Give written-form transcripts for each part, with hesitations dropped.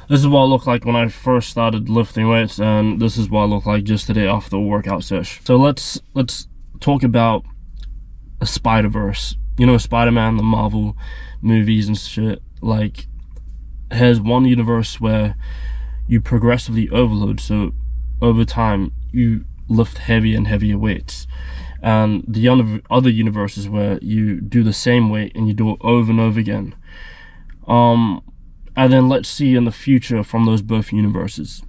This is what I look like when I first started lifting weights, and this is what I look like just today after a workout session. So let's talk about a Spider-Verse. You know, Spider-Man, the Marvel movies and shit. Like, has one universe where you progressively overload, so over time you lift heavier and heavier weights, and the other universes where you do the same weight and you do it over and over again. And then let's see in the future from those both universes.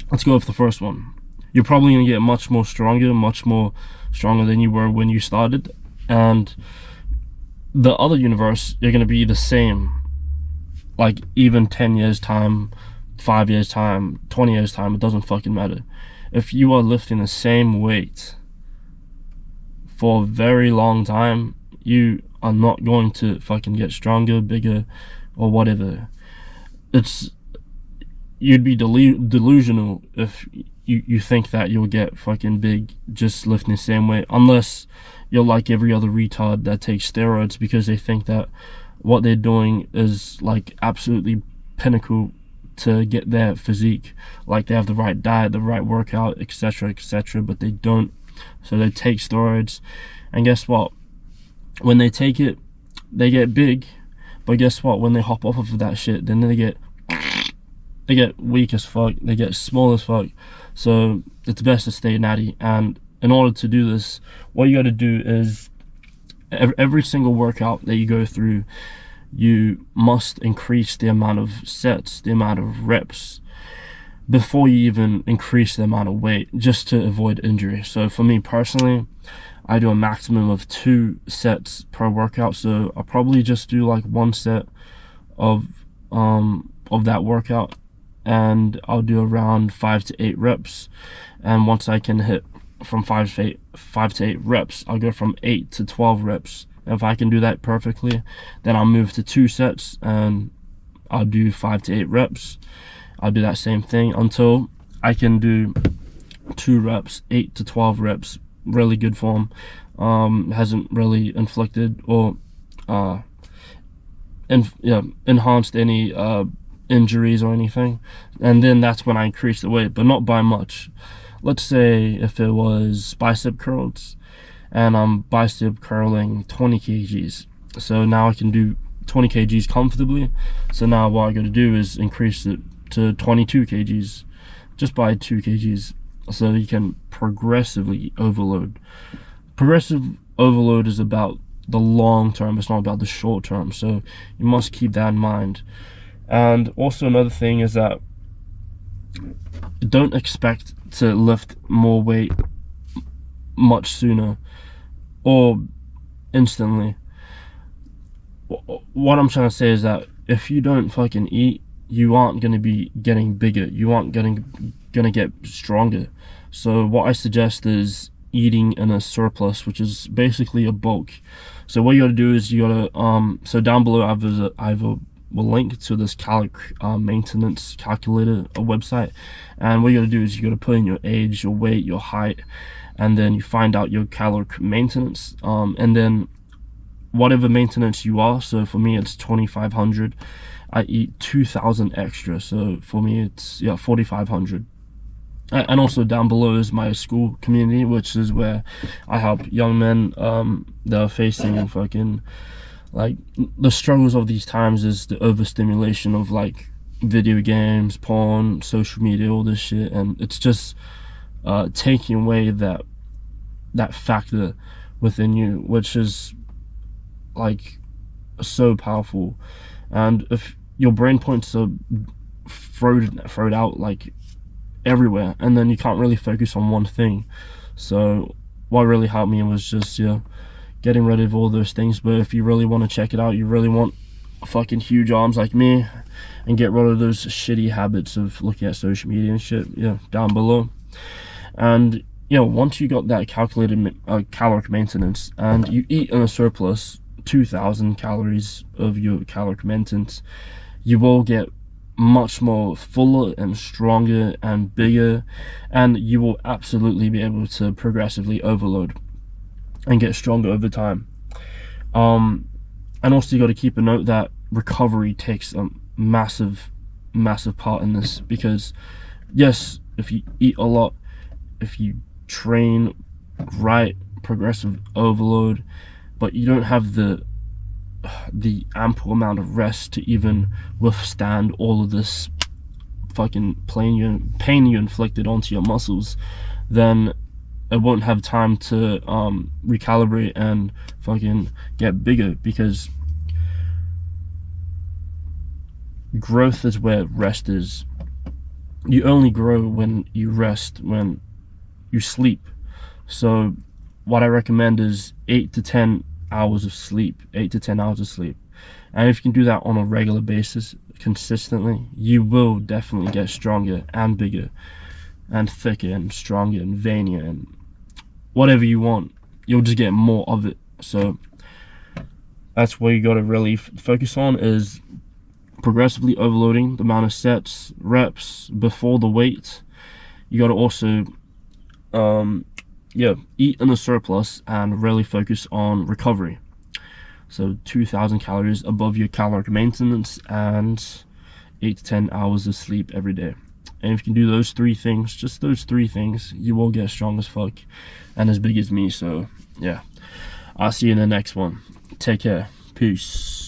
Let's go with the first one. You're probably gonna get much more stronger than you were when you started, and the other universe, you're gonna be the same, like even 10 years time, 5 years time, 20 years time, it doesn't fucking matter. If you are lifting the same weight for a very long time, you are not going to fucking get stronger, bigger, or whatever. You'd be delusional if you think that you'll get fucking big just lifting the same weight, unless you're like every other retard that takes steroids because they think that what they're doing is like absolutely pinnacle to get their physique, like they have the right diet, the right workout, etc, etc, but they don't. So they take steroids, and guess what, when they take it, they get big, but guess what, when they hop off of that shit, then they get weak as fuck, they get small as fuck. So it's best to stay natty, and in order to do this, what you got to do is every single workout that you go through, you must increase the amount of sets, the amount of reps, before you even increase the amount of weight, just to avoid injury. So for me personally, I do a maximum of 2 sets per workout, so I'll probably just do like 1 set of that workout, and I'll do around 5 to 8 reps. And once I can hit from 5 to 8 reps, I'll go from 8 to 12 reps. And if I can do that perfectly, then I'll move to 2 sets and I'll do 5 to 8 reps. I'll do that same thing until I can do 2 reps, 8 to 12 reps, really good form. Hasn't really inflicted or enhanced any injuries or anything. And then that's when I increase the weight, but not by much. Let's say if it was bicep curls, and I'm bicep curling 20 kgs, so now I can do 20 kgs comfortably. So now what I gotta do is increase it to 22 kgs, just by 2 kgs, so you can progressively overload. Progressive overload is about the long term, it's not about the short term, so you must keep that in mind. And also another thing is that don't expect to lift more weight much sooner or instantly. What I'm trying to say is that if you don't fucking eat, you aren't going to be getting bigger, you aren't gonna get stronger. So what I suggest is eating in a surplus, which is basically a bulk. So what you gotta do is you gotta so down below I have a link to this caloric maintenance calculator, a website, and what you gotta do is you gotta put in your age, your weight, your height, and then you find out your caloric maintenance, and then whatever maintenance you are. So for me it's 2500, I eat 2000 extra, so for me it's 4500. And also down below is my school community, which is where I help young men that are facing fucking, like, the struggles of these times is the overstimulation of like video games, porn, social media, all this shit, and it's just taking away that factor within you, which is like so powerful. And if your brain points are thrown out like everywhere, and then you can't really focus on one thing. So what really helped me was just getting rid of all those things. But if you really want to check it out, you really want fucking huge arms like me and get rid of those shitty habits of looking at social media and shit, down below. And once you got that calculated caloric maintenance and you eat in a surplus 2000 calories of your caloric maintenance, you will get much more fuller and stronger and bigger, and you will absolutely be able to progressively overload and get stronger over time. And also you got to keep a note that recovery takes a massive massive part in this, because yes, if you eat a lot, if you train right, progressive overload, but you don't have the ample amount of rest to even withstand all of this fucking pain you inflicted onto your muscles, then it won't have time to recalibrate and fucking get bigger, because growth is where rest is. You only grow when you rest, when you sleep. So what I recommend is 8 to 10 hours of sleep, 8 to 10 hours of sleep. And if you can do that on a regular basis, consistently, you will definitely get stronger and bigger and thicker and stronger and veinier and whatever you want. You'll just get more of it. So that's where you got to really focus on, is progressively overloading the amount of sets, reps before the weight. You got to also eat in a surplus and really focus on recovery. So 2,000 calories above your caloric maintenance and 8 to 10 hours of sleep every day. And if you can do those 3 things, just those 3 things, you will get strong as fuck and as big as me. So yeah, I'll see you in the next one. Take care. Peace.